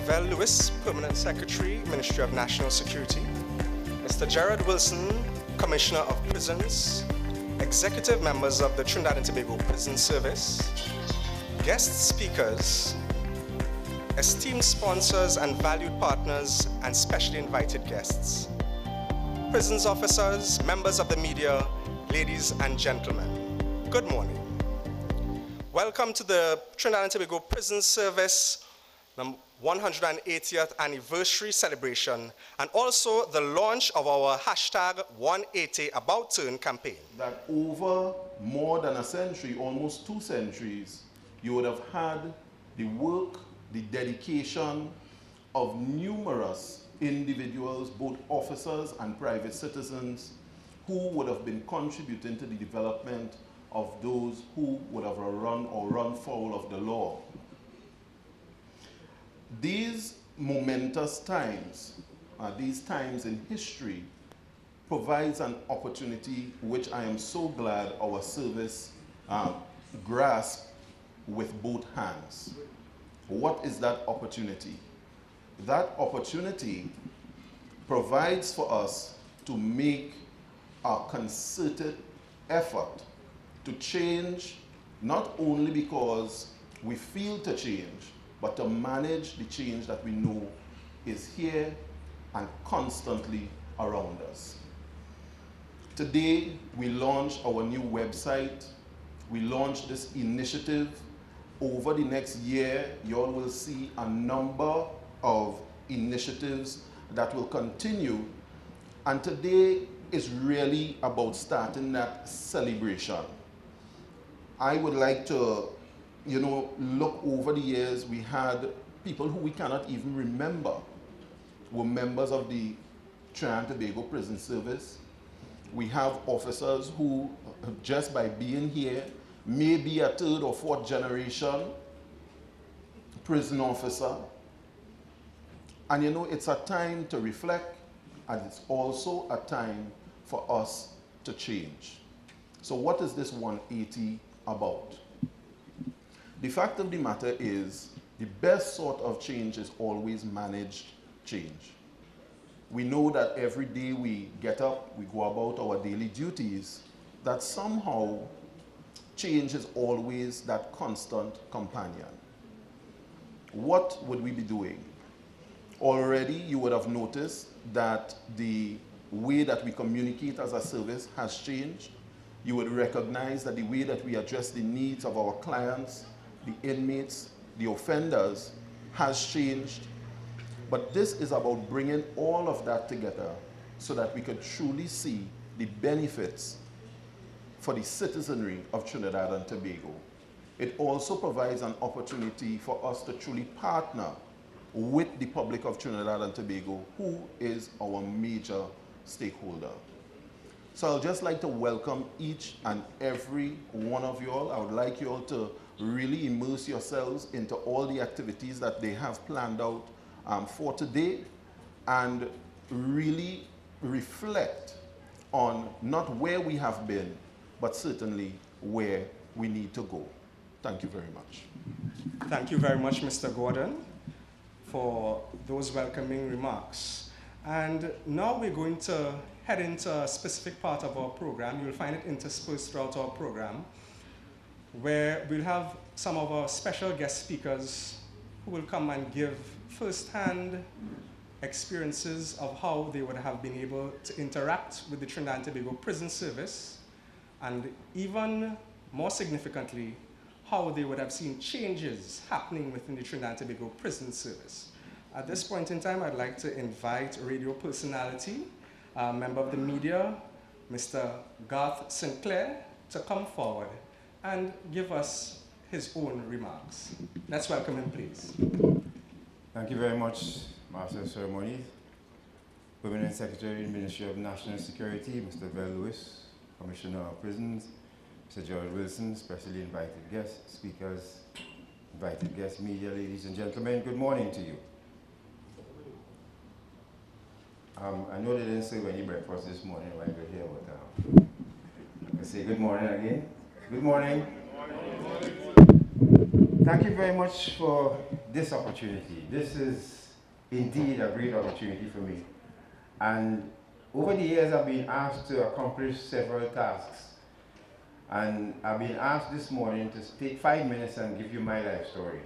Vel Lewis, Permanent Secretary, Ministry of National Security, Mr. Gerard Wilson, Commissioner of Prisons, executive members of the Trinidad and Tobago Prison Service, guest speakers, esteemed sponsors and valued partners, and specially invited guests, prisons officers, members of the media, ladies and gentlemen, good morning. Welcome to the Trinidad and Tobago Prison Service 180th anniversary celebration, and also the launch of our hashtag 180 About Turn campaign. That over more than a century, almost 2 centuries, you would have had the work, the dedication of numerous individuals, both officers and private citizens, who would have been contributing to the development of those who would have run foul of the law. These momentous times, these times in history, provides an opportunity which I am so glad our service grasped with both hands. What is that opportunity? That opportunity provides for us to make a concerted effort to change, not only because we feel to change, but to manage the change that we know is here and constantly around us. Today, we launched our new website. We launched this initiative. Over the next year, you all will see a number of initiatives that will continue. And today is really about starting that celebration. I would like to, look over the years. We had people who we cannot even remember were members of the Trinidad and Tobago Prison Service. We have officers who, just by being here, may be a 3rd or 4th generation prison officer. And it's a time to reflect, and it's also a time for us to change. So what is this 180 about? The fact of the matter is, the best sort of change is always managed change. We know that every day we get up, we go about our daily duties, that somehow change is always that constant companion. What would we be doing? Already you would have noticed that the way that we communicate as a service has changed. You would recognize that the way that we address the needs of our clients, the inmates, the offenders, has changed. But this is about bringing all of that together so that we could truly see the benefits for the citizenry of Trinidad and Tobago. It also provides an opportunity for us to truly partner with the public of Trinidad and Tobago, who is our major stakeholder. So I'd just like to welcome each and every one of you all. I would like you all to really immerse yourselves into all the activities that they have planned out for today, and really reflect on not where we have been, but certainly where we need to go. Thank you very much. Thank you very much, Mr. Gordon, for those welcoming remarks. And now we're going to head into a specific part of our program. You'll find it interspersed throughout our program, where we'll have some of our special guest speakers who will come and give first-hand experiences of how they would have been able to interact with the Trinidad and Tobago Prison Service, and even more significantly, how they would have seen changes happening within the Trinidad and Tobago Prison Service. At this point in time, I'd like to invite radio personality, member of the media, Mr. Garth Sinclair, to come forward and give us his own remarks. Let's welcome him, please. Thank you very much, Master of Ceremonies, Permanent Secretary, Ministry of National Security, Mr. Vel Lewis, Commissioner of Prisons, Mr. Gerard Wilson, specially invited guest speakers, invited guest media, ladies and gentlemen, good morning to you. I know they didn't serve any breakfast this morning while you're here, but I can say good morning again. Good morning. Thank you very much for this opportunity. This is indeed a great opportunity for me. And over the years, I've been asked to accomplish several tasks. And I've been asked this morning to take 5 minutes and give you my life story.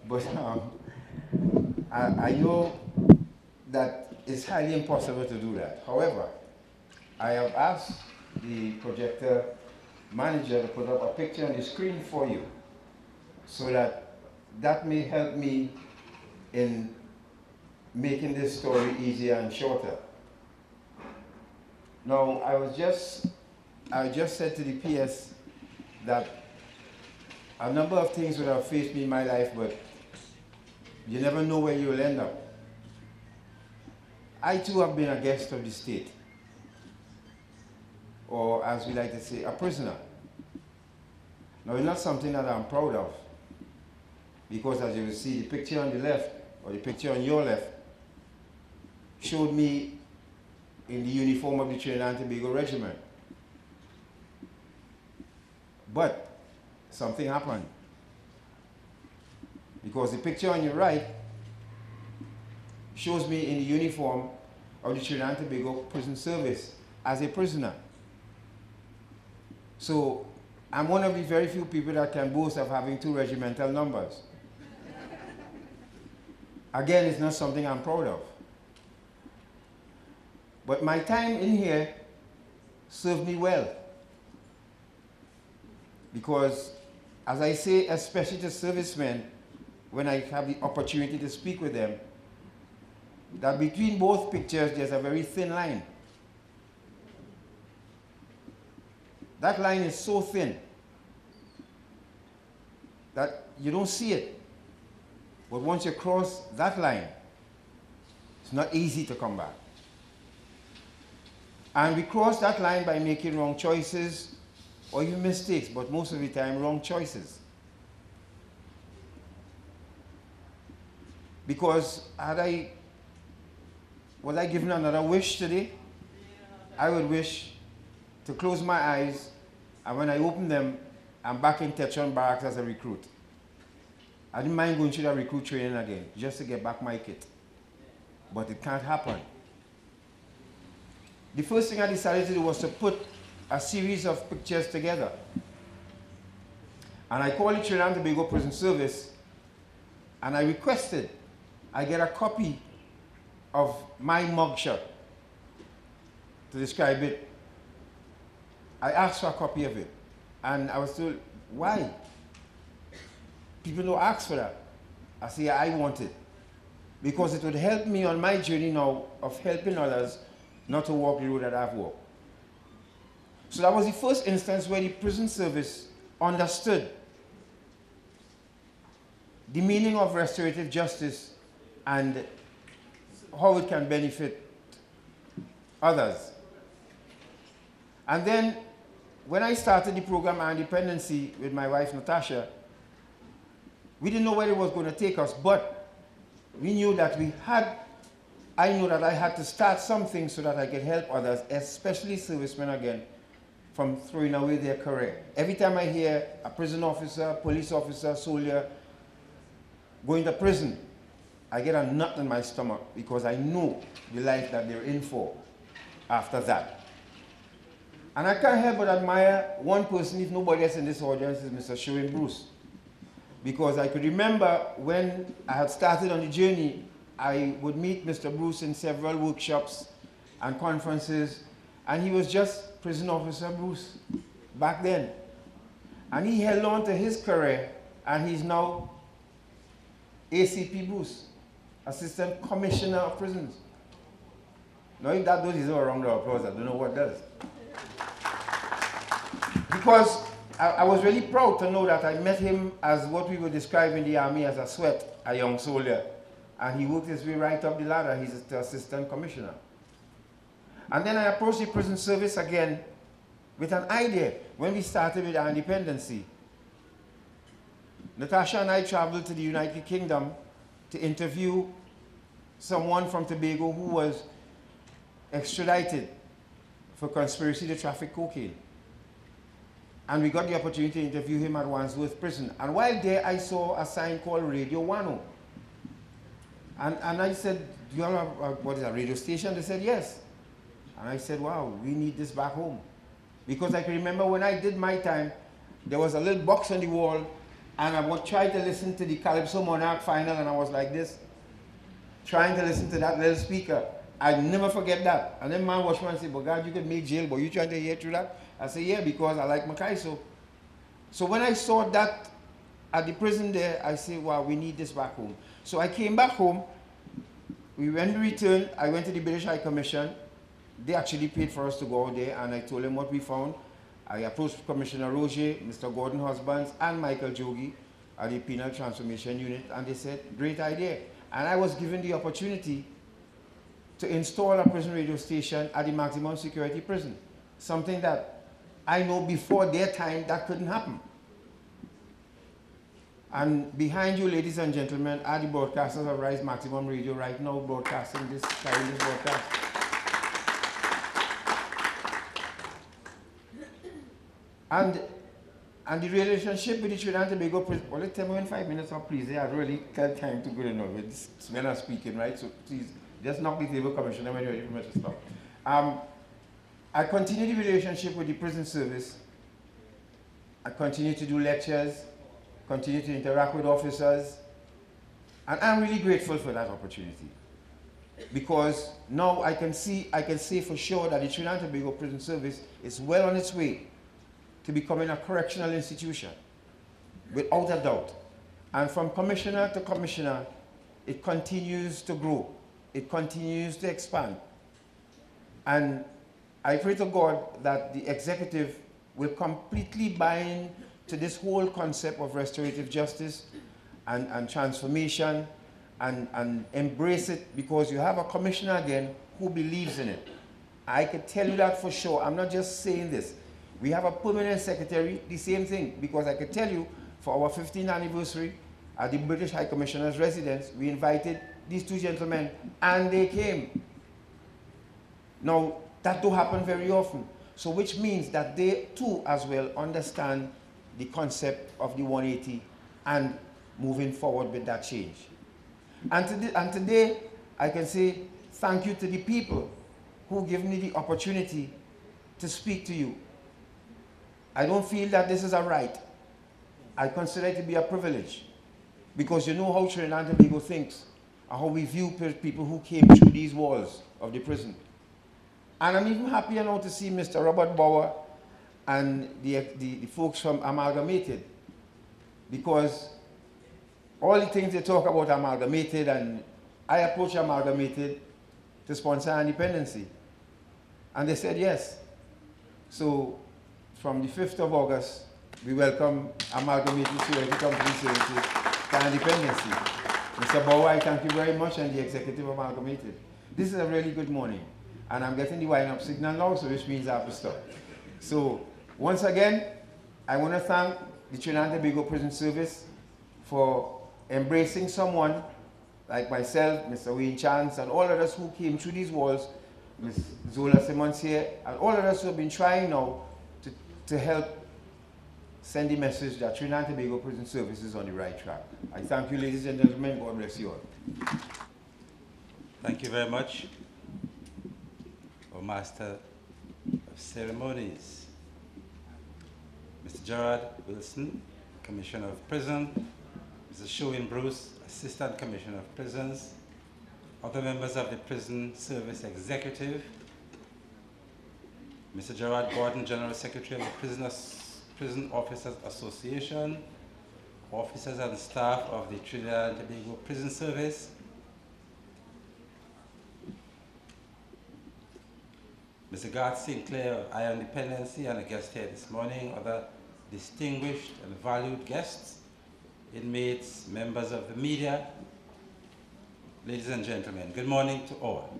But I know that it's highly impossible to do that. However, I have asked the projector manager to put up a picture on the screen for you so that may help me in making this story easier and shorter. Now, I just said to the PS that a number of things would have faced me in my life, but you never know where you'll end up. I too have been a guest of the state, or as we like to say, a prisoner. Now, it's not something that I'm proud of, because as you will see, the picture on the left, or the picture on your left, showed me in the uniform of the Trinidad and Tobago Regiment. But something happened, because the picture on your right shows me in the uniform of the Trinidad and Tobago Prison Service as a prisoner. So I'm one of the very few people that can boast of having 2 regimental numbers. Again, it's not something I'm proud of. But my time in here served me well. Because, as I say, especially to servicemen, when I have the opportunity to speak with them, that between both pictures there's a very thin line. That line is so thin that you don't see it. But once you cross that line, it's not easy to come back. And we cross that line by making wrong choices or even mistakes, but most of the time wrong choices. Because was I given another wish today? I would wish to close my eyes, and when I open them, I'm back in Tetron Barracks as a recruit. I didn't mind going through that recruit training again, just to get back my kit. But it can't happen. The first thing I decided to do was to put a series of pictures together. And I called the Trinidad and Tobago Prison Service, and I requested I get a copy of my mugshot. To describe it, I asked for a copy of it, and I was told, why? People don't ask for that. I say, I want it, because it would help me on my journey now of helping others not to walk the road that I've walked. So that was the first instance where the prison service understood the meaning of restorative justice and how it can benefit others. And then when I started the program Our Independency with my wife Natasha, we didn't know where it was going to take us, but we knew that I knew that I had to start something so that I could help others, especially servicemen again, from throwing away their career. Every time I hear a prison officer, police officer, soldier going to prison, I get a knot in my stomach because I know the life that they're in for after that. And I can't help but admire one person, if nobody else in this audience, is Mr. Sherwin Bruce. Because I could remember when I had started on the journey, I would meet Mr. Bruce in several workshops and conferences, and he was just Prison Officer Bruce back then. And he held on to his career, and he's now ACP Bruce, Assistant Commissioner of Prisons. Now if that does a round of applause, I don't know what does. Because I was really proud to know that I met him as what we would describe in the army as a sweat, a young soldier. And he worked his way right up the ladder. He's the Assistant Commissioner. And then I approached the prison service again with an idea when we started with Our Independency. Natasha and I traveled to the United Kingdom to interview someone from Tobago who was extradited for conspiracy to traffic cocaine. And we got the opportunity to interview him at Wandsworth Prison. And while there, I saw a sign called Radio 10. And I said, do you have what is a radio station? They said, yes. And I said, wow, we need this back home. Because I can remember when I did my time, there was a little box on the wall, and I would try to listen to the Calypso Monarch final, and I was like this, trying to listen to that little speaker. I never forget that. And then my watchman said, but God, you could make jail, but you trying to hear through that? I said, yeah, because I like Makaiso. So when I saw that at the prison there, I said, wow, we need this back home. So I came back home. When we returned, I went to the British High Commission. They actually paid for us to go out there, and I told them what we found. I approached Commissioner Roger, Mr. Gordon Husbands, and Michael Jogi at the Penal Transformation Unit, and they said, great idea. And I was given the opportunity to install a prison radio station at the maximum security prison, something that I know before their time that couldn't happen. And behind you, ladies and gentlemen, are the broadcasters of Rise Maximum Radio right now broadcasting this, carrying this broadcast. And the relationship with the Trinidad and Tobago prison, well, tell me in 5 minutes, or please, I really can't time to go enough. It's when I'm speaking, right? So please, just knock the table, Commissioner, when you're ready for me to stop. I continue the relationship with the prison service. I continue to do lectures, continue to interact with officers, and I'm really grateful for that opportunity. Because now I can say for sure that the Trinidad and Tobago Prison Service is well on its way to becoming a correctional institution, without a doubt. And from commissioner to commissioner, it continues to grow. It continues to expand. And I pray to God that the executive will completely buy into this whole concept of restorative justice and transformation and embrace it, because you have a commissioner again who believes in it. I can tell you that for sure. I'm not just saying this. We have a permanent secretary, the same thing, because I can tell you for our 15th anniversary at the British High Commissioner's residence, we invited these two gentlemen and they came. Now, that don't happen very often. So which means that they too as well understand the concept of the 180 and moving forward with that change. And today, I can say thank you to the people who give me the opportunity to speak to you. I don't feel that this is a right. I consider it to be a privilege, because you know how Trinidad and Tobago thinks and how we view people who came through these walls of the prison. And I'm even happier now to see Mr. Robert Bauer and the folks from Amalgamated, because all the things they talk about Amalgamated, and I approached Amalgamated to sponsor independency. And they said yes. So from the 5th of August, we welcome Amalgamated Security Company Services to independency. Mr. Bauer, I thank you very much, and the executive of Amalgamated. This is a really good morning, and I'm getting the wind-up signal now, so which means I have to stop. So once again, I want to thank the Trinidad and Tobago Prison Service for embracing someone like myself, Mr. Wayne Chance, and all of us who came through these walls, Ms. Zola Simmons here, and all of us who have been trying now to help send the message that Trinidad and Tobago Prison Service is on the right track. I thank you, ladies and gentlemen. God bless you all. Thank you very much, our Master of Ceremonies, Mr. Gerard Wilson, Commissioner of Prison, Mr. Sherwin Bruce, Assistant Commissioner of Prisons, other members of the Prison Service Executive, Mr. Gerard Gordon, General Secretary of the Prison Officers Association, officers and staff of the Trinidad and Tobago Prison Service, Mr. Garth Sinclair of Iron Dependency and a guest here this morning, other distinguished and valued guests, inmates, members of the media, ladies and gentlemen, good morning to all.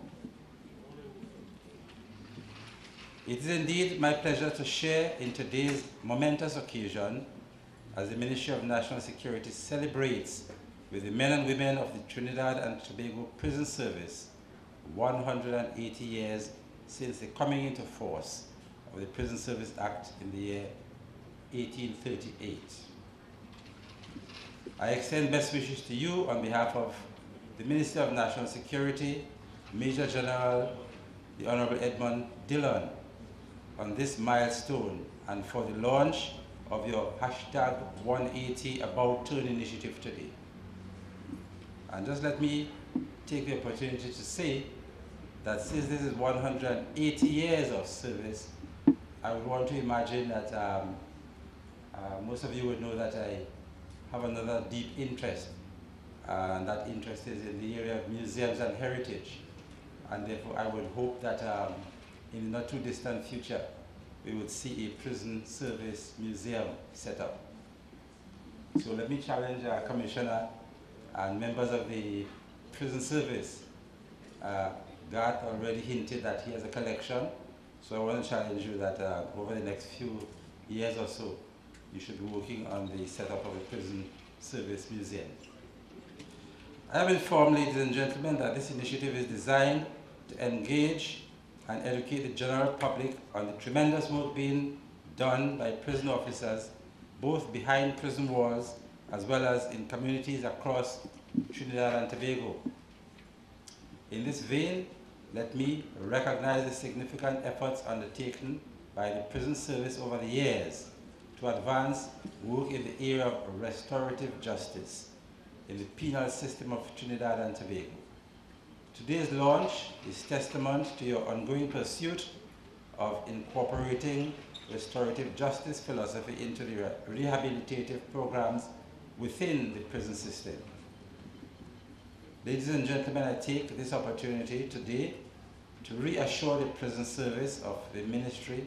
It is indeed my pleasure to share in today's momentous occasion as the Ministry of National Security celebrates with the men and women of the Trinidad and Tobago Prison Service 180 years since the coming into force of the Prison Service Act in the year 1838. I extend best wishes to you on behalf of the Minister of National Security, Major General, the Honorable Edmund Dillon, on this milestone and for the launch of your hashtag 180 About Turn initiative today. And just let me take the opportunity to say that since this is 180 years of service, I would want to imagine that most of you would know that I have another deep interest, and that interest is in the area of museums and heritage. And therefore, I would hope that in the not too distant future, we would see a prison service museum set up. So let me challenge our Commissioner and members of the prison service. Garth already hinted that he has a collection, so I want to challenge you that over the next few years or so, you should be working on the setup of a prison service museum. I am informed, ladies and gentlemen, that this initiative is designed to engage and educate the general public on the tremendous work being done by prison officers, both behind prison walls as well as in communities across Trinidad and Tobago. In this vein, let me recognize the significant efforts undertaken by the prison service over the years to advance work in the area of restorative justice in the penal system of Trinidad and Tobago. Today's launch is testament to your ongoing pursuit of incorporating restorative justice philosophy into the rehabilitative programs within the prison system. Ladies and gentlemen, I take this opportunity today to reassure the prison service of the Ministry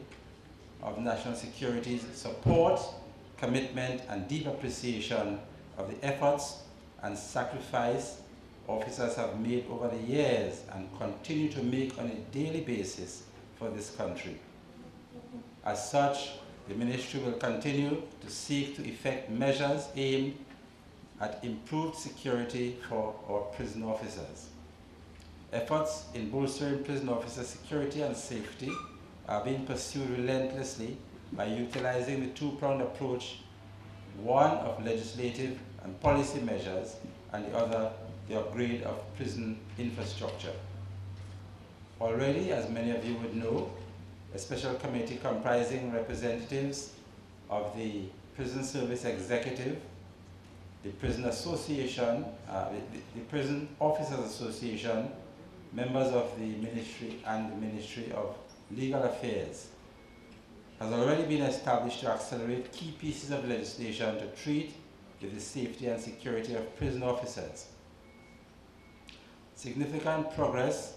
of National Security's support, commitment, and deep appreciation of the efforts and sacrifice officers have made over the years and continue to make on a daily basis for this country. As such, the Ministry will continue to seek to effect measures aimed at improved security for our prison officers. Efforts in bolstering prison officer security and safety are being pursued relentlessly by utilizing the two-pronged approach, one of legislative and policy measures, and the other, the upgrade of prison infrastructure. Already, as many of you would know, a special committee comprising representatives of the Prison Service Executive, the Prison Association, the Prison Officers Association, members of the Ministry and the Ministry of Legal Affairs, has already been established to accelerate key pieces of legislation to treat with the safety and security of prison officers. Significant progress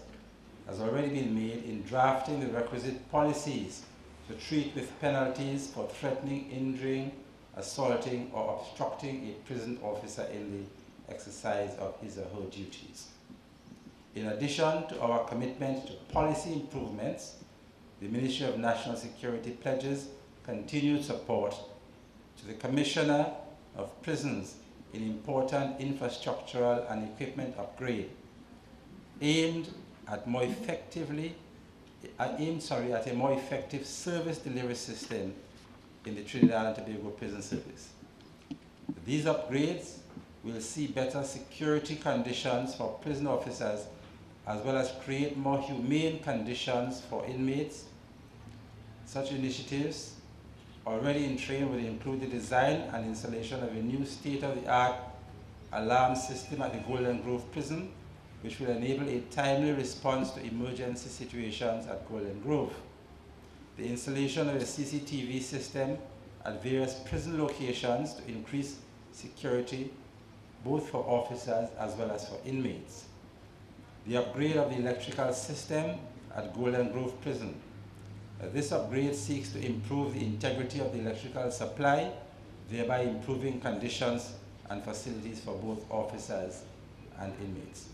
has already been made in drafting the requisite policies to treat with penalties for threatening, injuring, assaulting, or obstructing a prison officer in the exercise of his or her duties. In addition to our commitment to policy improvements, the Ministry of National Security pledges continued support to the Commissioner of Prisons in important infrastructural and equipment upgrade aimed at a more effective service delivery system in the Trinidad and Tobago Prison Service. These upgrades will see better security conditions for prison officers as well as create more humane conditions for inmates. Such initiatives already in train will include the design and installation of a new state-of-the-art alarm system at the Golden Grove Prison, which will enable a timely response to emergency situations at Golden Grove. The installation of a CCTV system at various prison locations to increase security both for officers as well as for inmates. The upgrade of the electrical system at Golden Grove Prison. This upgrade seeks to improve the integrity of the electrical supply, thereby improving conditions and facilities for both officers and inmates.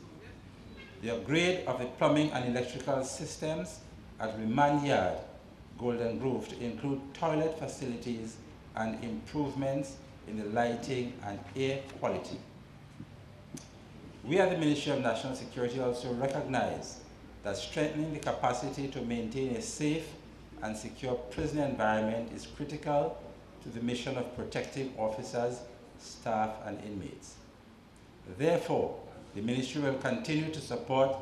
The upgrade of the plumbing and electrical systems at Remand Yard, Golden Grove, to include toilet facilities and improvements in the lighting and air quality. We at the Ministry of National Security also recognize that strengthening the capacity to maintain a safe and secure prison environment is critical to the mission of protecting officers, staff, and inmates. Therefore, the Ministry will continue to support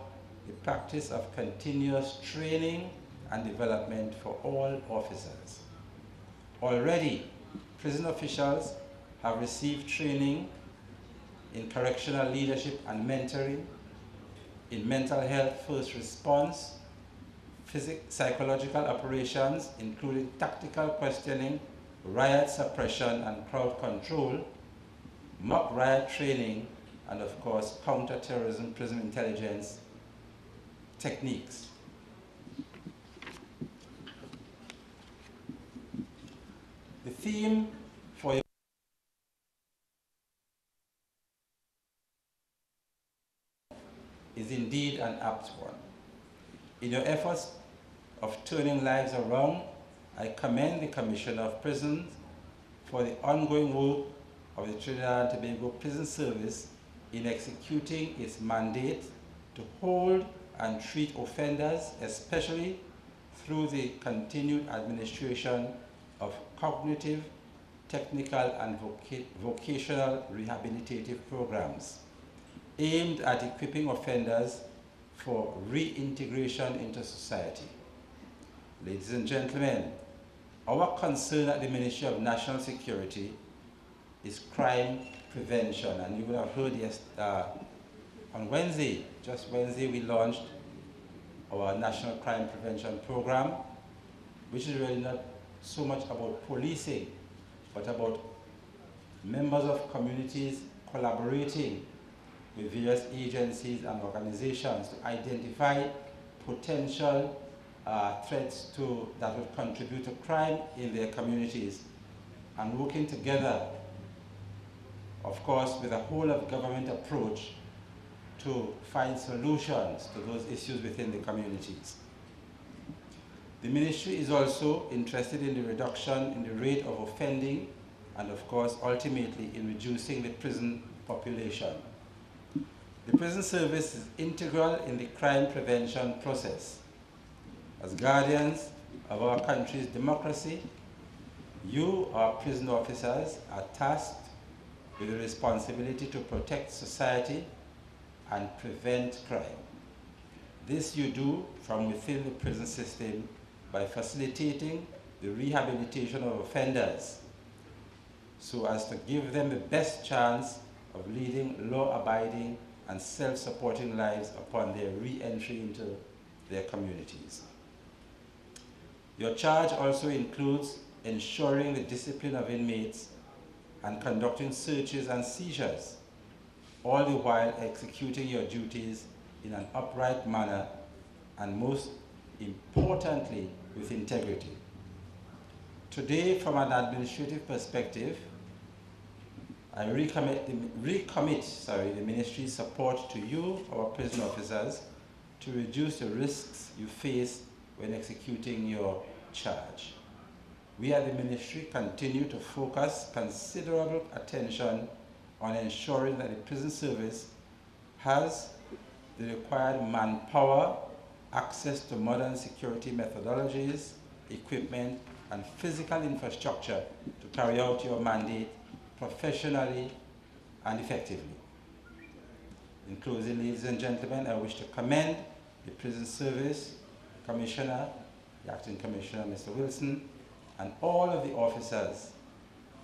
the practice of continuous training and development for all officers. Already, prison officials have received training in correctional leadership and mentoring, in mental health first response, psychological operations, including tactical questioning, riot suppression and crowd control, mock riot training, and of course, counter-terrorism prison intelligence techniques. The theme for your is indeed an apt one. In your efforts of turning lives around, I commend the Commissioner of Prisons for the ongoing work of the Trinidad and Tobago Prison Service in executing its mandate to hold and treat offenders, especially through the continued administration of cognitive, technical, and vocational rehabilitative programs aimed at equipping offenders for reintegration into society. Ladies and gentlemen, our concern at the Ministry of National Security is crime prevention, and you will have heard on Wednesday, just Wednesday, we launched our National Crime Prevention Program, which is really not so much about policing, but about members of communities collaborating with various agencies and organizations to identify potential threats that would contribute to crime in their communities, and working together, of course, with a whole of government approach to find solutions to those issues within the communities. The ministry is also interested in the reduction in the rate of offending and, of course, ultimately in reducing the prison population. The prison service is integral in the crime prevention process. As guardians of our country's democracy, you, our prison officers, are tasked with the responsibility to protect society and prevent crime. This you do from within the prison system by facilitating the rehabilitation of offenders so as to give them the best chance of leading law-abiding and self-supporting lives upon their re-entry into their communities. Your charge also includes ensuring the discipline of inmates and conducting searches and seizures, all the while executing your duties in an upright manner and most importantly, with integrity. Today, from an administrative perspective, I recommit the ministry's support to you, our prison officers, to reduce the risks you face when executing your charge. We at the ministry continue to focus considerable attention on ensuring that the prison service has the required manpower, access to modern security methodologies, equipment, and physical infrastructure to carry out your mandate professionally and effectively. In closing, ladies and gentlemen, I wish to commend the Prison Service Commissioner, the Acting Commissioner, Mr. Wilson, and all of the officers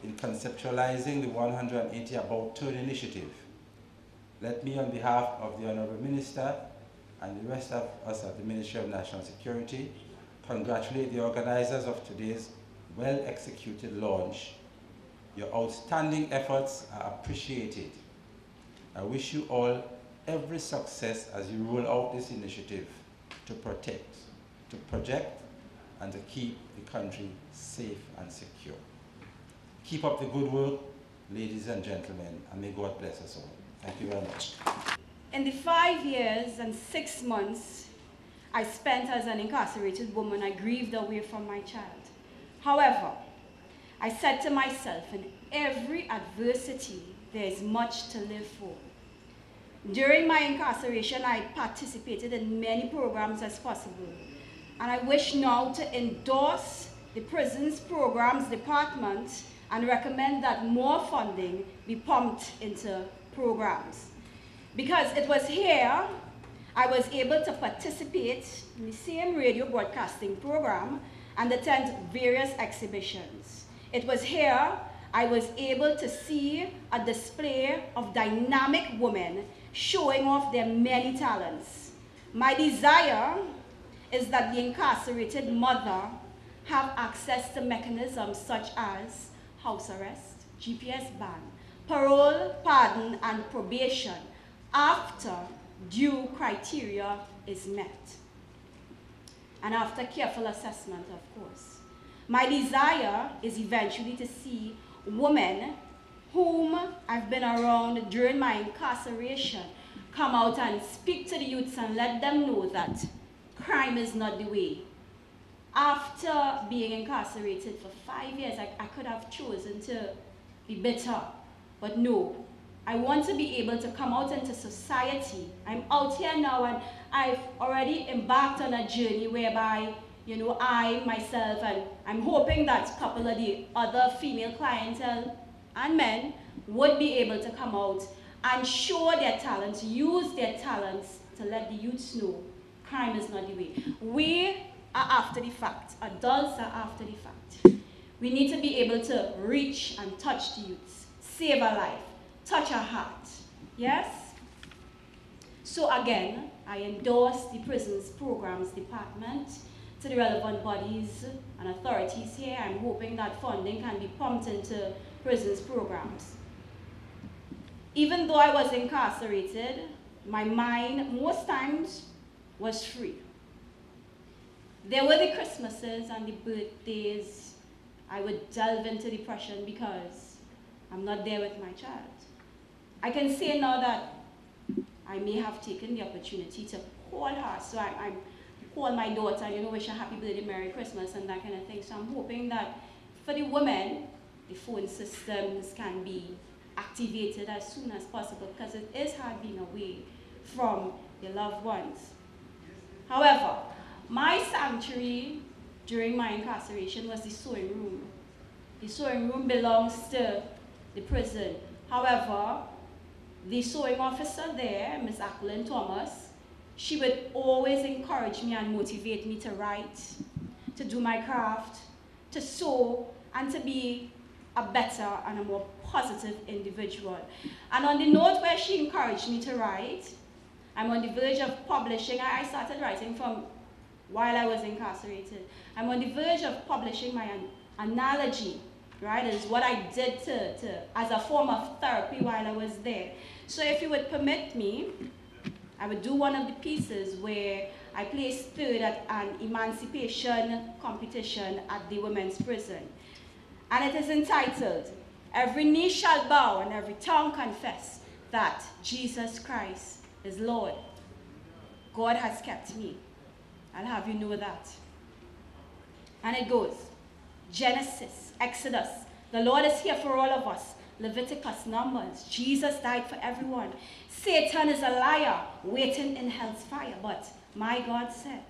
in conceptualizing the 180 About Turn initiative. Let me, on behalf of the Honorable Minister and the rest of us at the Ministry of National Security, congratulate the organizers of today's well-executed launch. Your outstanding efforts are appreciated. I wish you all every success as you roll out this initiative to protect, to project, and to keep the country safe and secure. Keep up the good work, ladies and gentlemen, and may God bless us all. Thank you very much. In the 5 years and 6 months I spent as an incarcerated woman, I grieved away from my child. However, I said to myself, in every adversity, there is much to live for. During my incarceration, I participated in many programs as possible, and I wish now to endorse the Prisons Programs Department and recommend that more funding be pumped into programs. Because it was here I was able to participate in the same radio broadcasting program and attend various exhibitions. It was here I was able to see a display of dynamic women showing off their many talents. My desire is that the incarcerated mother have access to mechanisms such as house arrest, GPS ban, parole, pardon, and probation after due criteria is met. And after careful assessment, of course. My desire is eventually to see women whom I've been around during my incarceration come out and speak to the youths and let them know that crime is not the way. After being incarcerated for 5 years, I could have chosen to be bitter, but no. I want to be able to come out into society. I'm out here now and I've already embarked on a journey whereby, you know, I, myself, and I'm hoping that a couple of the other female clientele and men would be able to come out and show their talents, use their talents to let the youths know crime is not the way. We are after the fact. Adults are after the fact. We need to be able to reach and touch the youths, save a life, touch a heart. Yes? So again, I endorse the Prisons Programs Department to the relevant bodies and authorities here. I'm hoping that funding can be pumped into prisons programs. Even though I was incarcerated, my mind most times was free. There were the Christmases and the birthdays I would delve into depression because I'm not there with my child. I can say now that I may have taken the opportunity to call her. So I call my daughter, you know, wish her happy birthday, Merry Christmas, and that kind of thing. So I'm hoping that for the women, the phone systems can be activated as soon as possible because it is hard being away from your loved ones. However, my sanctuary during my incarceration was the sewing room. The sewing room belongs to the prison. However, the sewing officer there, Miss Acklin Thomas, she would always encourage me and motivate me to write, to do my craft, to sew, and to be a better and a more positive individual. And on the note where she encouraged me to write, I'm on the verge of publishing. I started writing from while I was incarcerated. I'm on the verge of publishing my analogy, right? Is what I did as a form of therapy while I was there. So if you would permit me, I would do one of the pieces where I placed third at an emancipation competition at the women's prison. And it is entitled, "Every knee shall bow and every tongue confess that Jesus Christ is Lord. God has kept me. I'll have you know that." And it goes, Genesis, Exodus, the Lord is here for all of us. Leviticus, Numbers, Jesus died for everyone. Satan is a liar, waiting in hell's fire. But my God said,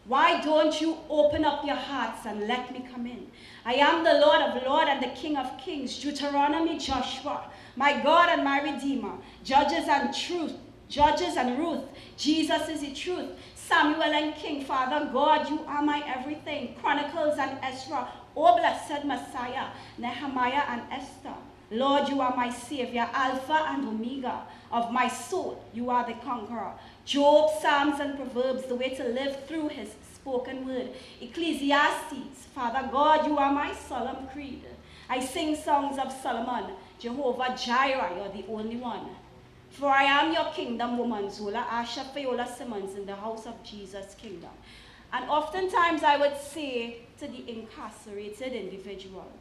why don't you open up your hearts and let me come in? I am the Lord of Lords and the King of Kings. Deuteronomy, Joshua, my God and my Redeemer. Judges and Ruth. Jesus is the truth. Samuel and King, Father God, you are my everything. Chronicles and Ezra, oh blessed Messiah, Nehemiah and Esther. Lord, you are my Savior, Alpha and Omega of my soul. You are the conqueror. Job, Psalms, and Proverbs, the way to live through his spoken word. Ecclesiastes, Father God, you are my solemn creed. I sing songs of Solomon. Jehovah Jireh, you're the only one. For I am your kingdom woman, Zola Asha Fayola Simmons, in the house of Jesus' kingdom. And oftentimes I would say to the incarcerated individual,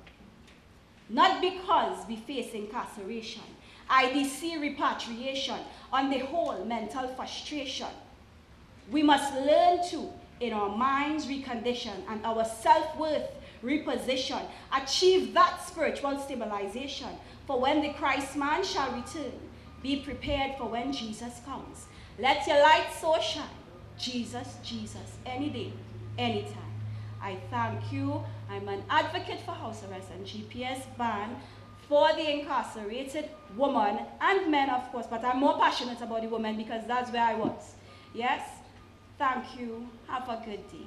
not because we face incarceration, IDC repatriation, on the whole, mental frustration. We must learn to, in our minds, recondition and our self-worth reposition, achieve that spiritual stabilization. For when the Christ man shall return, be prepared for when Jesus comes. Let your light so shine. Jesus, Jesus, any day, anytime. I thank you. I'm an advocate for house arrest and GPS ban for the incarcerated woman and men, of course, but I'm more passionate about the women because that's where I was. Yes? Thank you. Have a good day.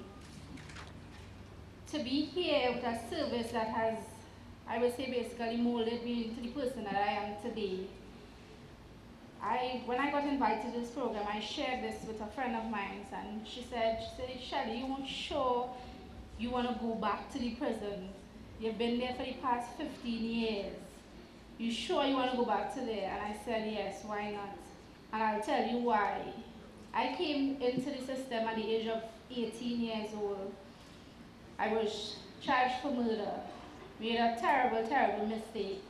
To be here with a service that has, I would say, basically molded me into the person that I am today. When I got invited to this program, I shared this with a friend of mine, and she said, Shelly, you weren't sure you want to go back to the prison. You've been there for the past 15 years. You sure you want to go back to there? And I said, yes, why not? And I'll tell you why. I came into the system at the age of 18 years old. I was charged for murder, made a terrible, terrible mistake.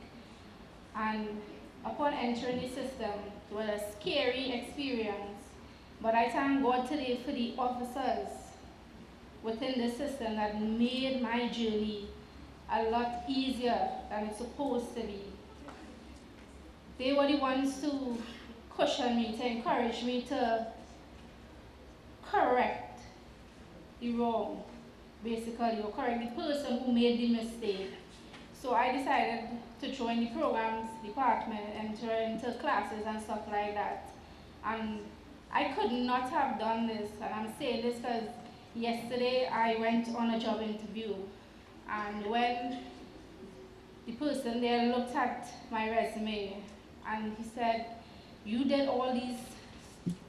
And upon entering the system, it was a scary experience. But I thank God today for the officers within the system that made my journey a lot easier than it's supposed to be. They were the ones to cushion me, to encourage me to correct the wrong, basically, or correct the person who made the mistake. So I decided to join the programs department, enter into classes and stuff like that. And I could not have done this, and I'm saying this because yesterday I went on a job interview, and when the person there looked at my resume and he said, you did all these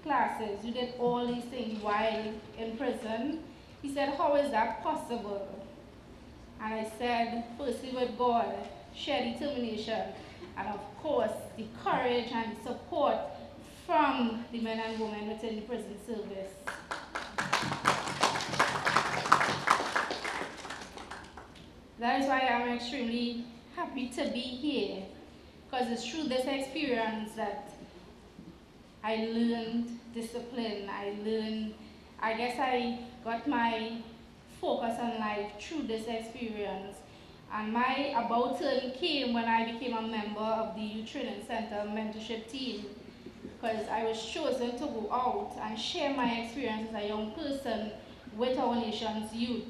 classes, you did all these things while in prison. He said, how is that possible? And I said, firstly with God, sheer determination, and of course the courage and support from the men and women within the prison service. That is why I'm extremely happy to be here, because it's through this experience that I learned discipline, I guess I got my focus on life through this experience. And my about turn came when I became a member of the Youth Training Center mentorship team, because I was chosen to go out and share my experience as a young person with our nation's youth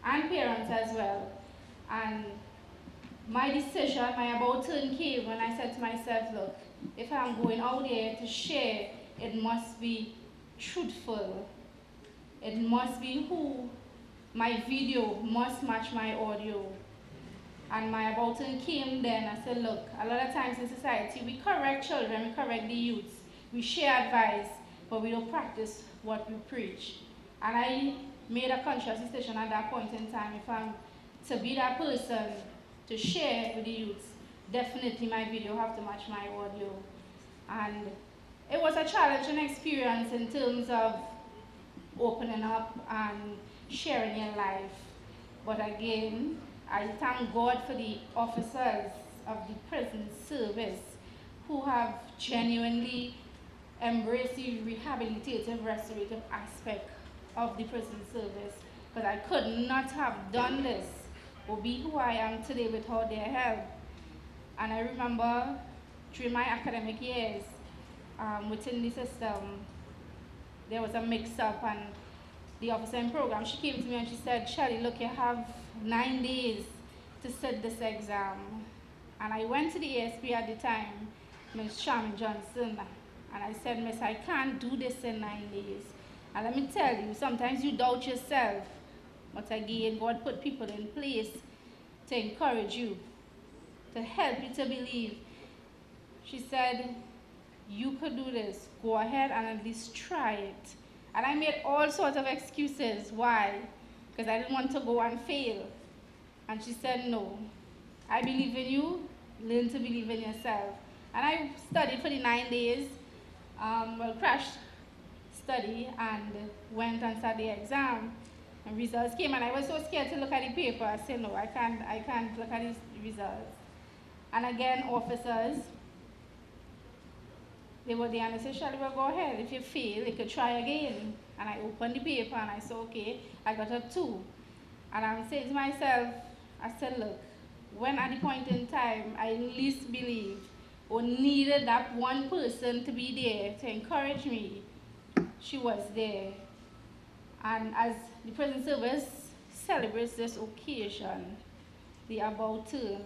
and parents as well. And my decision, my about turn came when I said to myself, look, if I'm going out there to share, it must be truthful. It must be who my video must match my audio. And my about turn came then. I said, look, a lot of times in society, we correct children, we correct the youths, we share advice, but we don't practice what we preach. And I made a conscious decision at that point in time, if I'm to be that person to share with the youths, definitely my video have to match my audio. And it was a challenging experience in terms of opening up and sharing your life. But again, I thank God for the officers of the prison service who have genuinely embraced the rehabilitative, restorative aspect of the prison service, because I could not have done this or be who I am today without their help. And I remember during my academic years within the system, there was a mix-up, and the officer in program, she came to me and she said, Shelly, look, you have 9 days to sit this exam. And I went to the ASP at the time, Ms. Sharman Johnson, and I said, Miss, I can't do this in 9 days. And let me tell you, sometimes you doubt yourself, but again, God put people in place to encourage you, to help you to believe. She said, you could do this. Go ahead and at least try it. And I made all sorts of excuses. Why? Because I didn't want to go and fail. And she said, no, I believe in you. Learn to believe in yourself. And I studied for the 9 days, crashed study, and went and sat the exam. And results came, and I was so scared to look at the paper. I said, no, I can't look at these results. And again, officers, they were there and they said, Shelly, well, go ahead. If you fail, you could try again. And I opened the paper and I said, okay, I got a 2. And I'm saying to myself, I said, look, when at the point in time I least believed or needed that one person to be there to encourage me, she was there. And as the prison service celebrates this occasion, the about turn,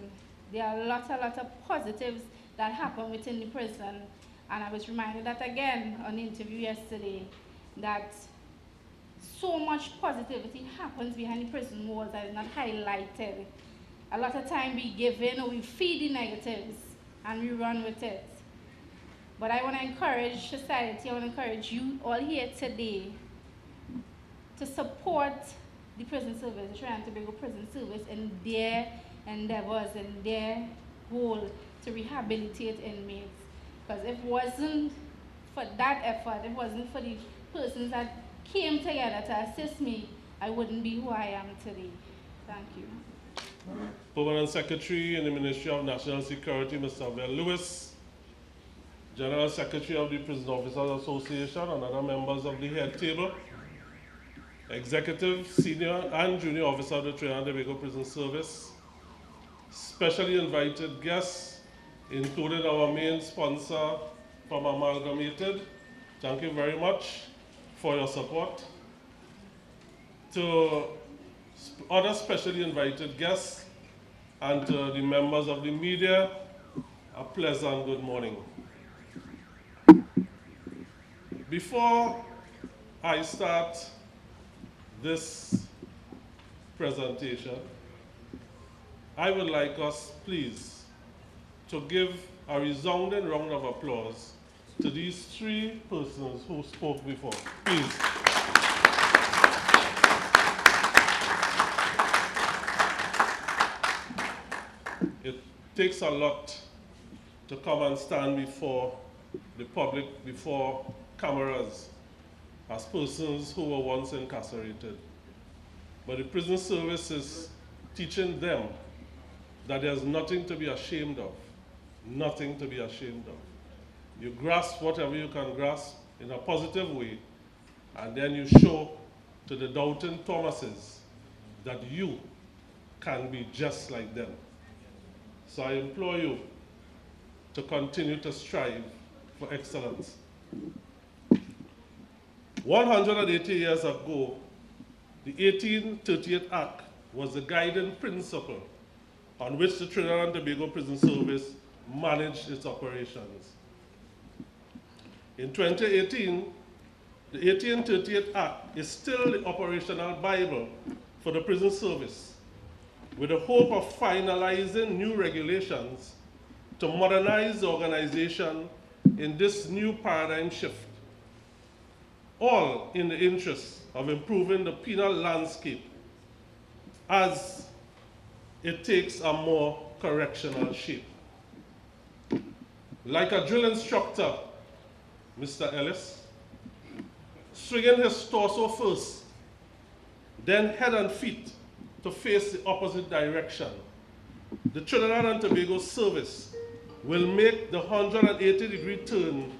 there are a lot of positives that happen within the prison. And I was reminded that again on the interview yesterday, that so much positivity happens behind the prison walls that is not highlighted. A lot of time we give in or we feed the negatives and we run with it. But I want to encourage society, I want to encourage you all here today to support the prison service, the Trinidad and Tobago Prison Service, in their endeavors and their goal to rehabilitate inmates. Because if it wasn't for that effort, if it wasn't for the persons that came together to assist me, I wouldn't be who I am today. Thank you. Permanent Secretary in the Ministry of National Security, Mr. Vel Lewis, General Secretary of the Prison Officers Association and other members of the head table, Executive, Senior and Junior Officer of the Trinidad and Tobago Prison Service, specially invited guests, including our main sponsor from Amalgamated. Thank you very much for your support. To other specially invited guests and to the members of the media, a pleasant good morning. Before I start this presentation, I would like us, please, to give a resounding round of applause to these three persons who spoke before. Please. It takes a lot to come and stand before the public, before cameras, as persons who were once incarcerated. But the prison service is teaching them that there's nothing to be ashamed of. Nothing to be ashamed of. You grasp whatever you can grasp in a positive way, and then you show to the doubting Thomases that you can be just like them. So I implore you to continue to strive for excellence. 180 years ago, the 1838 Act was the guiding principle on which the Trinidad and Tobago Prison Service managed its operations. In 2018, the 1838 Act is still the operational Bible for the prison service, with the hope of finalizing new regulations to modernize the organization in this new paradigm shift, all in the interest of improving the penal landscape as it takes a more correctional shape. Like a drill instructor, Mr. Ellis, swinging his torso first, then head and feet to face the opposite direction, the Trinidad and Tobago service will make the 180-degree turn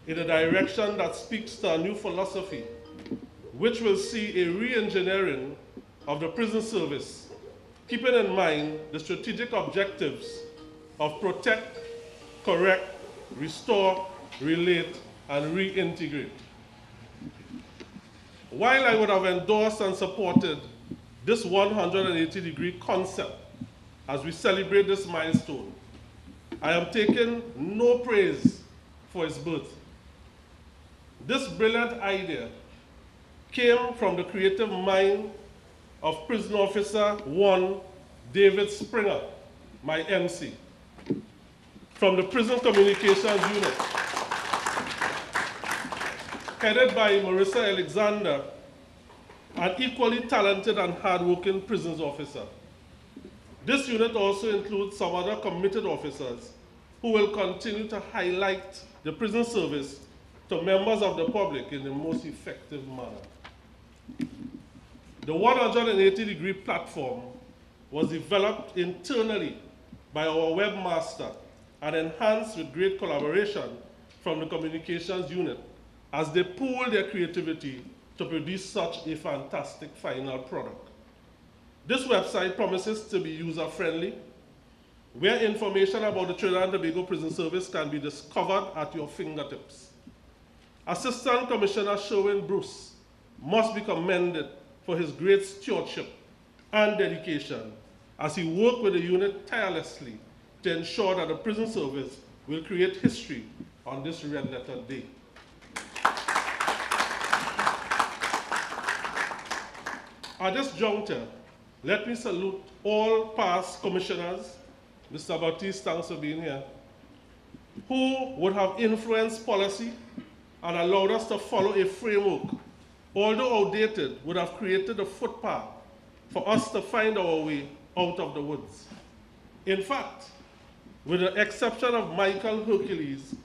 in a direction that speaks to a new philosophy, which will see a re-engineering of the prison service, keeping in mind the strategic objectives of protect, correct, restore, relate, and reintegrate. While I would have endorsed and supported this 180-degree concept as we celebrate this milestone, I am taking no praise for its birth. This brilliant idea came from the creative mind of Prison Officer 1, David Springer, my MC, from the Prison Communications Unit, headed by Marissa Alexander, an equally talented and hardworking prisons officer. This unit also includes some other committed officers who will continue to highlight the prison service to members of the public in the most effective manner. The 180-degree platform was developed internally by our webmaster and enhanced with great collaboration from the communications unit as they pooled their creativity to produce such a fantastic final product. This website promises to be user-friendly, where information about the Trinidad and Tobago Prison Service can be discovered at your fingertips. Assistant Commissioner Sherwin Bruce must be commended for his great stewardship and dedication as he worked with the unit tirelessly to ensure that the prison service will create history on this red letter day. At this juncture, let me salute all past commissioners, Mr. Baptiste, thanks for being here, who would have influenced policy and allowed us to follow a framework, although outdated, would have created a footpath for us to find our way out of the woods. In fact, with the exception of Michael Hercules,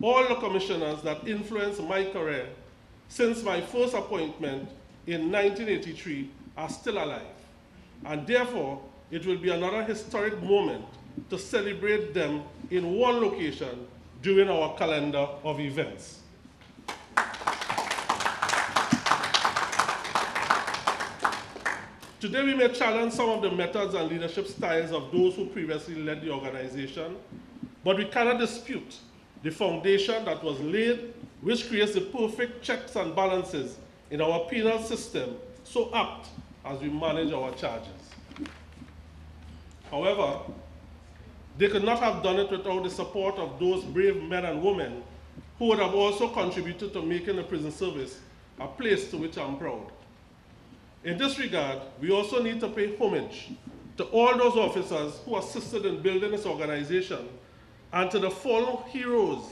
all the commissioners that influenced my career since my first appointment in 1983 are still alive. And therefore, it will be another historic moment to celebrate them in one location during our calendar of events. Today we may challenge some of the methods and leadership styles of those who previously led the organization, but we cannot dispute the foundation that was laid, which creates the perfect checks and balances in our penal system, so apt as we manage our charges. However, they could not have done it without the support of those brave men and women who would have also contributed to making the prison service a place to which I'm proud. In this regard, we also need to pay homage to all those officers who assisted in building this organization and to the fallen heroes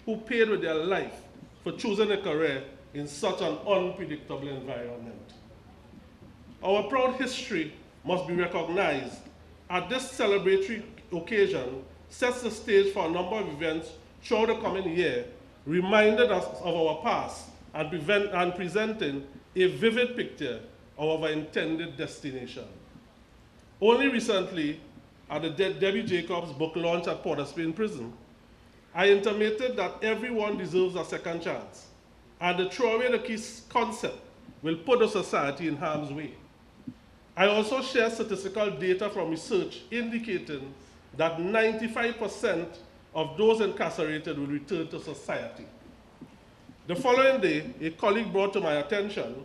who paid with their life for choosing a career in such an unpredictable environment. Our proud history must be recognized. At this celebratory occasion sets the stage for a number of events throughout the coming year, reminding us of our past and presenting a vivid picture of our intended destination. Only recently, at the Debbie Jacobs book launch at Port of Spain Prison, I intimated that everyone deserves a second chance, and the throw away the key concept will put the society in harm's way. I also share statistical data from research indicating that 95% of those incarcerated will return to society. The following day, a colleague brought to my attention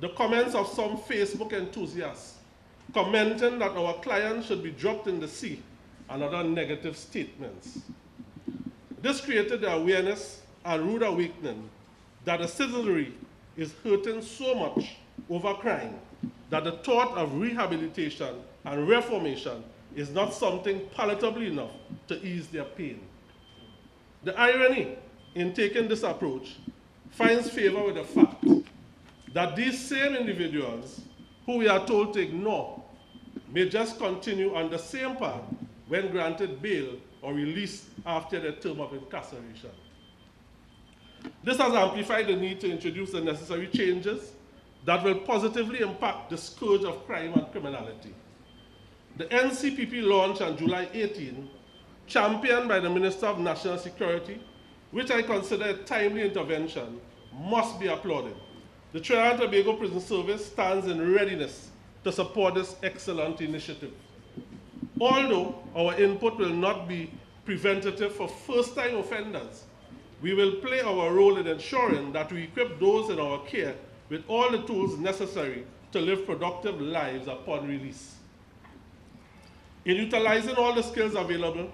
the comments of some Facebook enthusiasts commenting that our clients should be dropped in the sea and other negative statements. This created the awareness and rude awakening that the citizenry is hurting so much over crime that the thought of rehabilitation and reformation is not something palatable enough to ease their pain. The irony in taking this approach finds favor with the fact that these same individuals who we are told to ignore may just continue on the same path when granted bail or released after their term of incarceration. This has amplified the need to introduce the necessary changes that will positively impact the scourge of crime and criminality. The NCPP launch on July 18, championed by the Minister of National Security, which I consider a timely intervention, must be applauded. The Trinidad and Tobago Prison Service stands in readiness to support this excellent initiative. Although our input will not be preventative for first-time offenders, we will play our role in ensuring that we equip those in our care with all the tools necessary to live productive lives upon release. In utilizing all the skills available,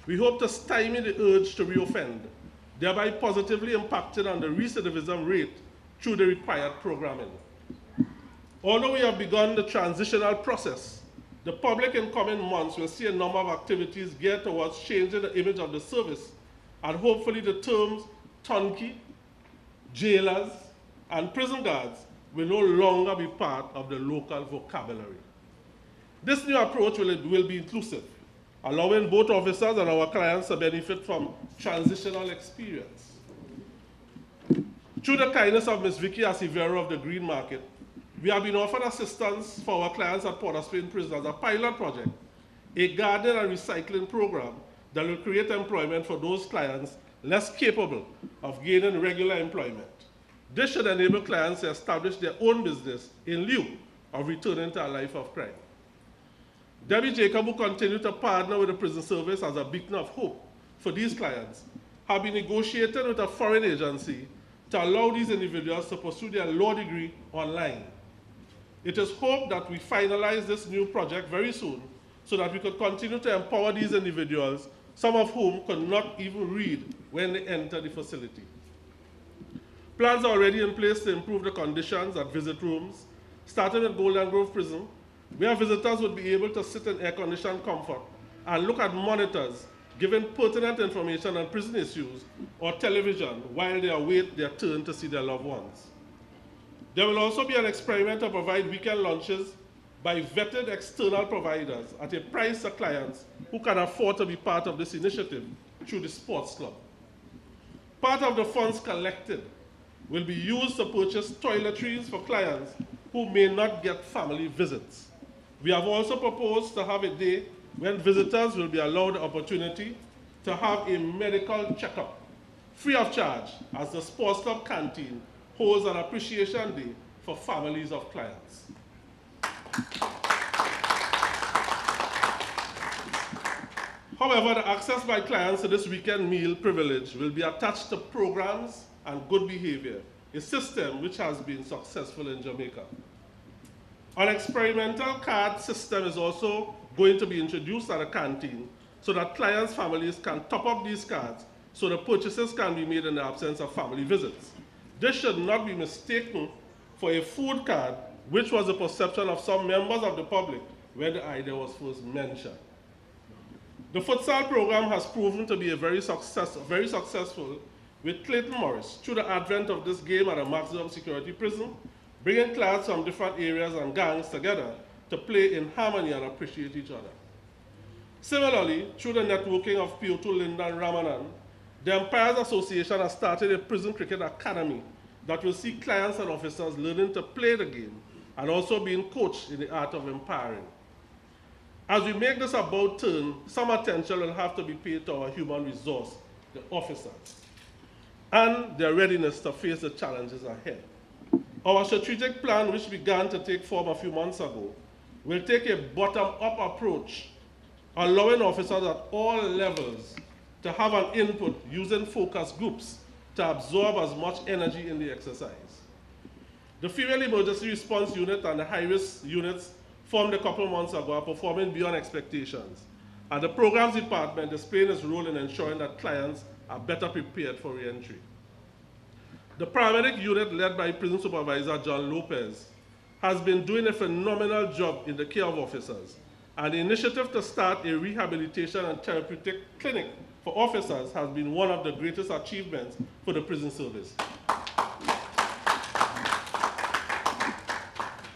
we hope to stymie the urge to reoffend, thereby positively impacting on the recidivism rate through the required programming. Although we have begun the transitional process, the public in coming months will see a number of activities geared towards changing the image of the service, and hopefully the terms turnkey, jailers, and prison guards will no longer be part of the local vocabulary. This new approach will be inclusive, allowing both officers and our clients to benefit from transitional experience. Through the kindness of Ms. Vicky Acivero of the Green Market, we have been offered assistance for our clients at Port of Spain Prison as a pilot project, a garden and recycling program that will create employment for those clients less capable of gaining regular employment. This should enable clients to establish their own business in lieu of returning to a life of crime. Debbie Jacob, who continue to partner with the prison service as a beacon of hope for these clients, have been negotiating with a foreign agency to allow these individuals to pursue their law degree online. It is hoped that we finalize this new project very soon so that we could continue to empower these individuals, some of whom could not even read when they enter the facility. Plans are already in place to improve the conditions at visit rooms, starting at Golden Grove Prison, where visitors would be able to sit in air-conditioned comfort and look at monitors giving pertinent information on prison issues or television while they await their turn to see their loved ones. There will also be an experiment to provide weekend lunches by vetted external providers at a price to clients who can afford to be part of this initiative through the sports club. Part of the funds collected will be used to purchase toiletries for clients who may not get family visits. We have also proposed to have a day when visitors will be allowed the opportunity to have a medical checkup free of charge, as the sports club canteen holds an appreciation day for families of clients. However, the access by clients to this weekend meal privilege will be attached to programs and good behavior, a system which has been successful in Jamaica. An experimental card system is also going to be introduced at the canteen so that clients' families can top up these cards so the purchases can be made in the absence of family visits. This should not be mistaken for a food card, which was the perception of some members of the public when the idea was first mentioned. The futsal program has proven to be very successful with Clayton Morris through the advent of this game at a maximum security prison, bringing clans from different areas and gangs together to play in harmony and appreciate each other. Similarly, through the networking of P.O.2 Lindan Ramanan, the Empires Association has started a prison cricket academy that will see clients and officers learning to play the game and also being coached in the art of umpiring. As we make this about turn, some attention will have to be paid to our human resource, the officers, and their readiness to face the challenges ahead. Our strategic plan, which began to take form a few months ago, will take a bottom-up approach, allowing officers at all levels to have an input using focus groups to absorb as much energy in the exercise. The Female Emergency Response Unit and the high-risk units formed a couple months ago are performing beyond expectations, and the Programs Department is playing its role in ensuring that clients are better prepared for re-entry. The paramedic unit, led by Prison Supervisor John Lopez, has been doing a phenomenal job in the care of officers, and the initiative to start a rehabilitation and therapeutic clinic for officers has been one of the greatest achievements for the prison service.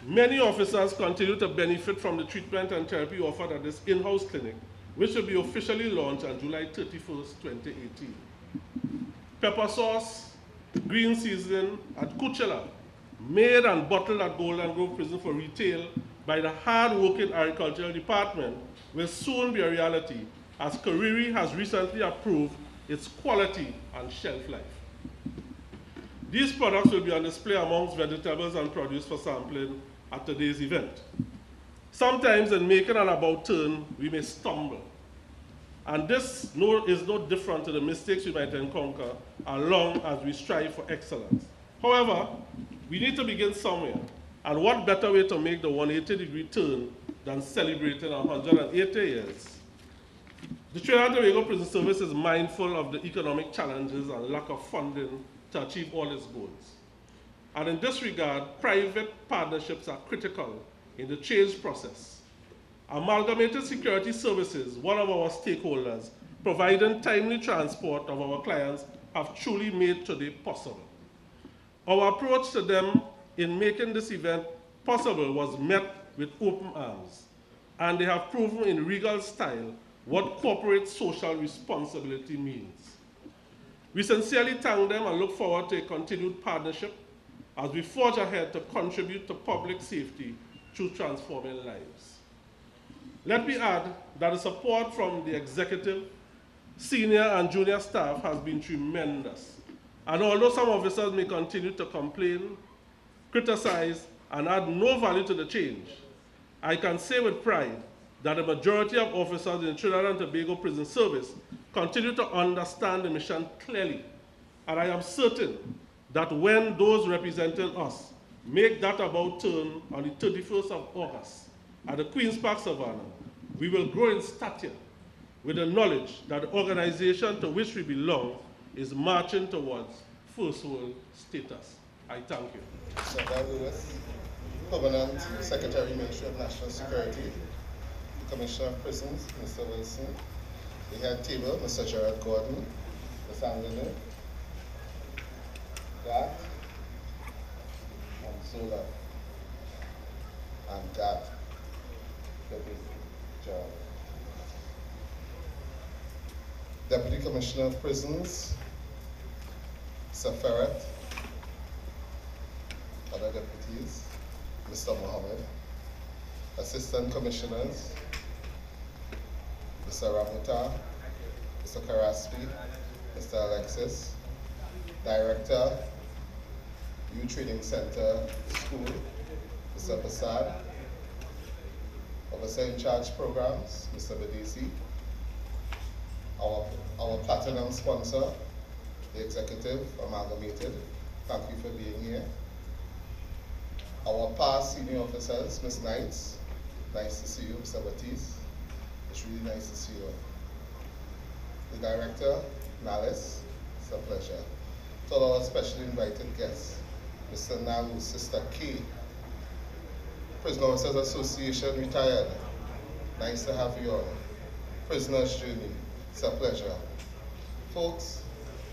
Many officers continue to benefit from the treatment and therapy offered at this in-house clinic, which will be officially launched on July 31st, 2018. Pepper sauce, green seasoning, and kuchela, made and bottled at Golden Grove Prison for retail by the hard-working agricultural department, will soon be a reality, as Kariri has recently approved its quality and shelf life. These products will be on display amongst vegetables and produce for sampling at today's event. Sometimes in making an about turn, we may stumble. And this is no different to the mistakes we might encounter as long as we strive for excellence. However, we need to begin somewhere. And what better way to make the 180-degree turn than celebrating 180 years? The Trinidad and Tobago Prison Service is mindful of the economic challenges and lack of funding to achieve all its goals. And in this regard, private partnerships are critical in the change process. Amalgamated Security Services, one of our stakeholders, providing timely transport of our clients, have truly made today possible. Our approach to them in making this event possible was met with open arms, and they have proven in regal style what corporate social responsibility means. We sincerely thank them and look forward to a continued partnership as we forge ahead to contribute to public safety through transforming lives. Let me add that the support from the executive, senior and junior staff has been tremendous. And although some officers may continue to complain, criticize, and add no value to the change, I can say with pride that the majority of officers in Trinidad and Tobago Prison Service continue to understand the mission clearly. And I am certain that when those representing us make that about turn on the 31st of August at the Queen's Park Savannah, we will grow in stature with the knowledge that the organization to which we belong is marching towards first world status. I thank you. Mr. Lewis, Permanent Secretary, Ministry of National Security, Commissioner of Prisons, Mr. Wilson, the head table, Mr. Gerard Gordon, Ms. Anglino, Gat, and Zola, and Gat, Deputy Gerard. Deputy Commissioner of Prisons, Mr. Ferret, other deputies, Mr. Mohammed, Assistant Commissioners, Mr. Ramuta, Mr. Karaspi, Mr. Alexis, Director, Youth Training Center School, Mr. Prasad, Officer in Charge Programs, Mr. Badesi, our platinum sponsor, the Executive Amalgamated, thank you for being here. Our past senior officers, Ms. Knights, nice to see you, Mr. Batiste, it's really nice to see you. The Director, Nalis, it's a pleasure. To all our specially invited guests, Mr. Nalu, Sister K, Prisoner Officers Association retired, nice to have you all. Prisoner's Journey, it's a pleasure. Folks,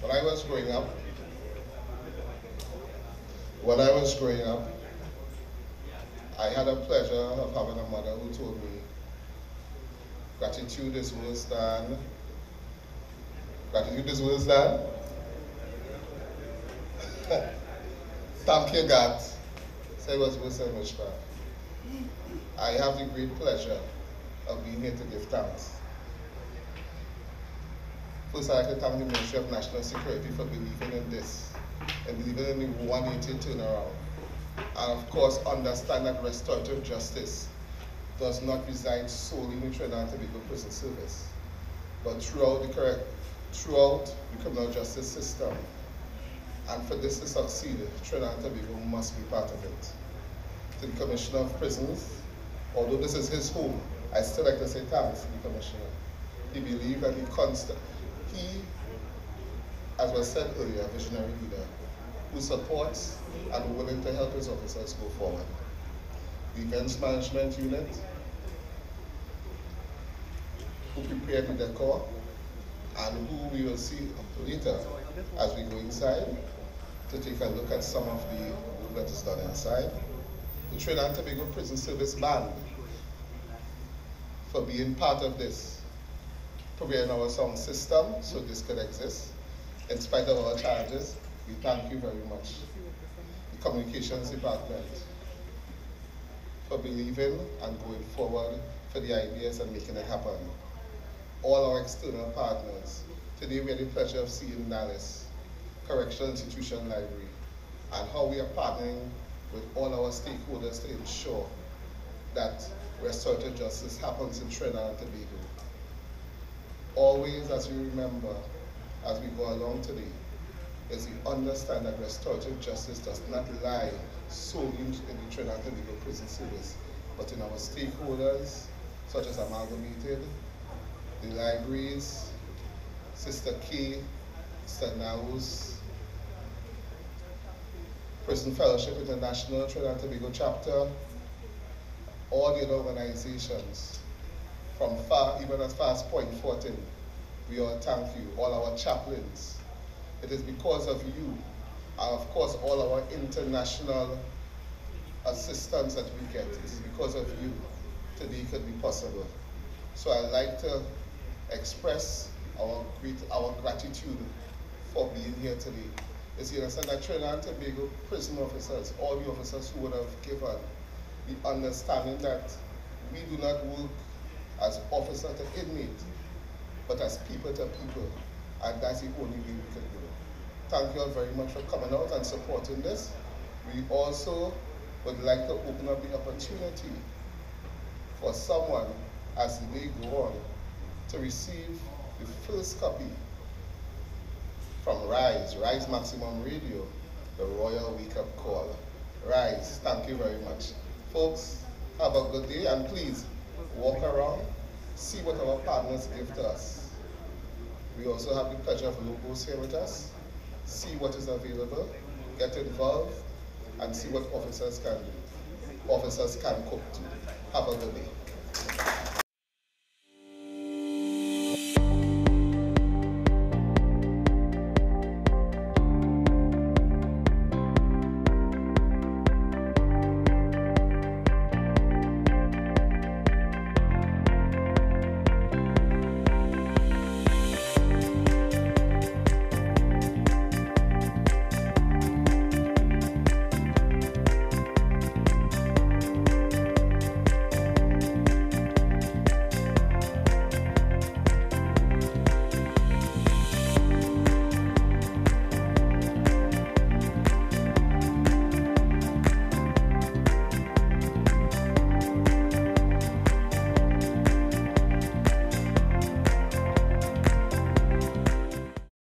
when I was growing up, I had a pleasure of having a mother who told me, gratitude is worse than, thank you, God. Say it was worse than witchcraft. I have the great pleasure of being here to give thanks. First, I'd like to thank the Ministry of National Security for believing in this and believing in the 180 turnaround. And of course, understand that restorative justice does not reside solely in the Trinidad and Tobago prison service, but throughout the criminal justice system. And for this to succeed, Trinidad and Tobago must be part of it. To the Commissioner of Prisons, although this is his home, I still like to say thanks to the Commissioner. He believed and he, as was said earlier, a visionary leader who supports and willing to help his officers go forward. The Events Management Unit, who prepared the decor, and who we will see later as we go inside to take a look at some of the work that is done inside. The Trinidad and Tobago Prison Service Band for being part of this, preparing our sound system so this could exist. In spite of our challenges, we thank you very much. The Communications Department for believing and going forward for the ideas and making it happen. All our external partners. Today we had the pleasure of seeing NALIS, Correctional Institution Library, and how we are partnering with all our stakeholders to ensure that restorative justice happens in Trinidad and Tobago. Always, as we remember, as we go along today, is we understand that restorative justice does not lie solely in the Trinidad and Tobago prison service, but in our stakeholders, such as Amalgamated, the libraries, Sister K, Sister Naus, Prison Fellowship International, Trinidad and Tobago chapter, all the other organizations, from far, even as far as Point 14, we all thank you, all our chaplains. It is because of you, and of course all our international assistance that we get. It is because of you today could be possible. So I'd like to express our gratitude for being here today. Is you understand that Trinidad and Tobago prison officers, all the officers who would have given the understanding that we do not work as officer to inmate, but as people to people, and that's the only way we can do it. Thank you all very much for coming out and supporting this. We also would like to open up the opportunity for someone, as the day go on, to receive the first copy from Rise Maximum Radio, the Royal Wake Up Call. Right, thank you very much. Folks, have a good day, and please walk around, see what our partners give to us. We also have the pleasure of locals here with us. See what is available, get involved, and see what officers can cook to. Have a good day.